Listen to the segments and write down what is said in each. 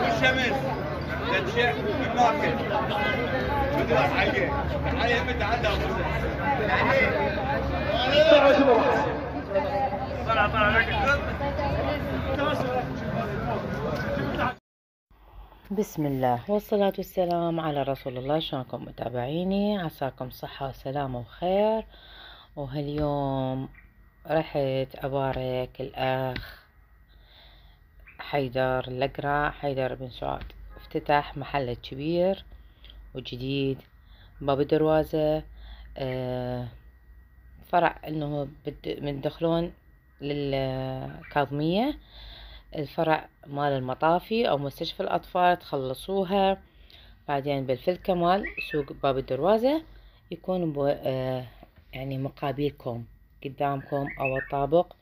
الشمس تتشع من ماكل بدرس حقه تعالي هم تعالى بسم الله والصلاة والسلام على رسول الله. شلونكم متابعيني؟ عساكم صحة وسلامة وخير. وهاليوم رحت أبارك الأخ حيدر الأقرع، حيدر بن سعاد، افتتح محل كبير وجديد باب الدروازة. فرع انه بتدخلون للكاظمية، الفرع مال المطافي او مستشفى الاطفال تخلصوها، بعدين بالفلكة مال سوق باب الدروازة يكون يعني مقابلكم قدامكم او الطابق.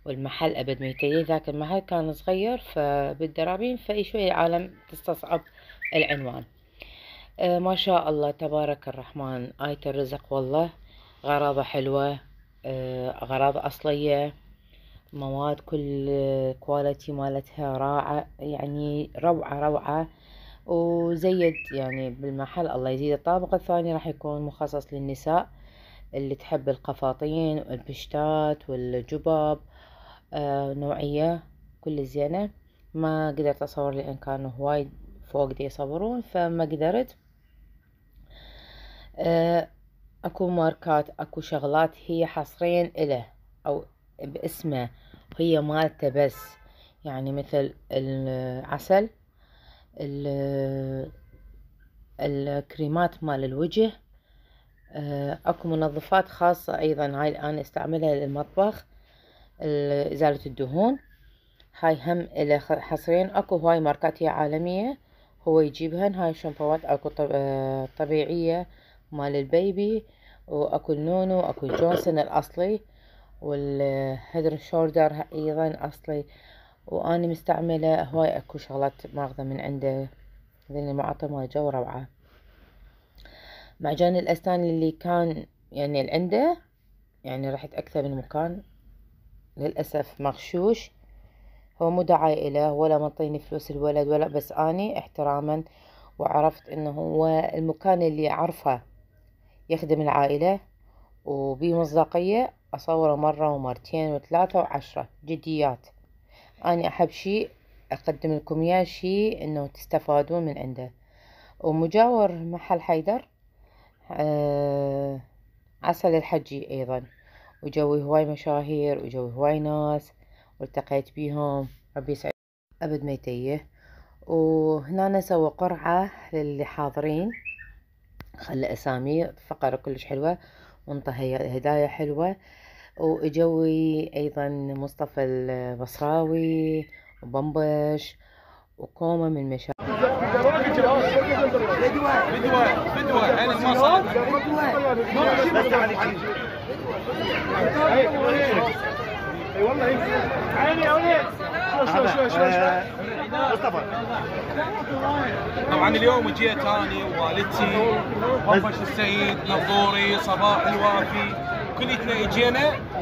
والمحل ابد ميتي، ذاك المحل كان صغير فبالدرابين فاي شوية عالم تستصعب العنوان. ما شاء الله تبارك الرحمن، آية الرزق والله. غراضة حلوة، غراضة أصلية، مواد كل كواليتي مالتها راعة، يعني روعة روعة. وزيد يعني بالمحل الله يزيد. الطابق الثاني راح يكون مخصص للنساء اللي تحب القفاطين والبشتات والجباب، نوعية كل زينة. ما قدرت أصور لأن كانوا هواي فوق دي يصورون فما قدرت. اكو ماركات، اكو شغلات هي حصريا اله او باسمه، هي مالته بس، يعني مثل العسل، الكريمات مال الوجه، اكو منظفات خاصة ايضا هاي انا استعملها للمطبخ، ازالة الدهون، هاي هم إلى حصريا. اكو هواي ماركات هي عالمية هو يجيبهن. هاي شامبوات اكو طبيعية مال البيبي، واكو النونو، اكو جونسون الاصلي، والهيدر شولدر ايضا اصلي. واني مستعملة هواي اكو شغلات ماخذة من عنده، ذني المعطر مال جو روعة. معجون الاسنان اللي كان يعني اللي عنده، يعني رحت اكثر من مكان للاسف مغشوش. هو مو دعاية إله ولا منطيني فلوس الولد ولا، بس اني احتراما وعرفت انه هو المكان اللي اعرفه يخدم العائلة وبمصداقية أصوره مرة ومرتين وثلاثة وعشرة جديات. أنا أحب شي أقدم لكم إياه، شي إنه تستفادون من عنده. ومجاور محل حيدر عسل الحجي أيضا، وجوي هواي مشاهير وجوي هواي ناس والتقيت بيهم، ربي يسعد أبد ما يتيه. وهنا نسوي قرعة للي حاضرين، خلي أسامي فقرة كلش حلوة وانطى هدايا حلوة. وإجوي أيضا مصطفى البصراوي وبمبش وكومة من مشاهير. فدوة عين المصر اي والله عيني يا وليد. شوي مصطفى. طبعا اليوم جيت اني ووالدتي بمبش السيد نظوري صباح الوافي كليتنا اجينا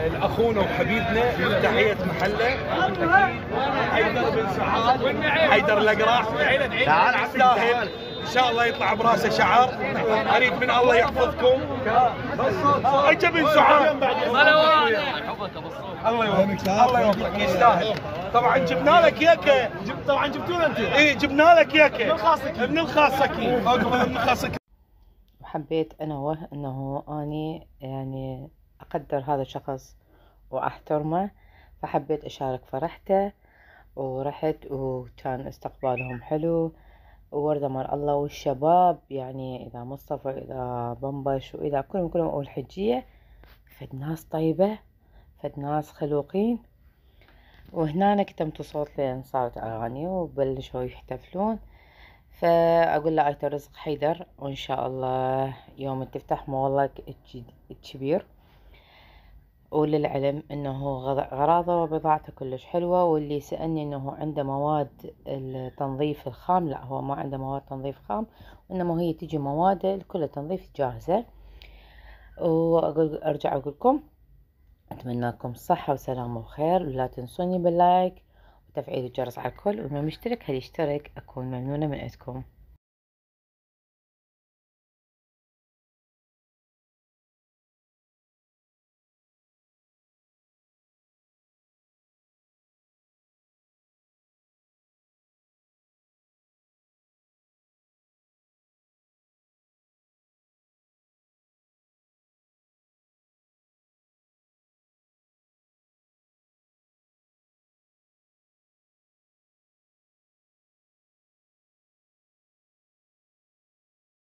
لاخونا وحبيبنا تحية محله حيدر بن سعاد، حيدر الاقرع. تعال يستاهل ان شاء الله يطلع براسه شعر. اريد من الله يحفظكم. اجا بن سعاد الله يوفقك، الله يوفقك، يستاهل. طبعا جبنا لك ياكه، طبعا جبتونا انت. اي جبنا لك ياكه من الخاصك، من الخاصك من الخاصك. وحبيت انوه انه اني يعني اقدر هذا الشخص واحترمه، فحبيت اشارك فرحته. ورحت وكان استقبالهم حلو، ووردة مال الله. والشباب يعني اذا مصطفى اذا بمبش واذا كلهم والحجية فد ناس طيبة، فد ناس خلوقين. وهنا كتمت صوت لين صارت اغاني وبلشوا يحتفلون. فاقول له آية الرزق حيدر، وان شاء الله يوم تفتح مولك الكبير. وللعلم انه غراضه وبضاعته كلش حلوة. واللي سألني انه عنده مواد التنظيف الخام، لا هو ما عنده مواد تنظيف خام، وانما هي تجي مواد لكل التنظيف جاهزة. ارجع اقول لكم اتمنى لكم صحة وسلامة وخير، ولا تنسوني باللايك تفعيل الجرس على الكل، واللي مشترك هل يشترك. أكون ممنونة من عندكم.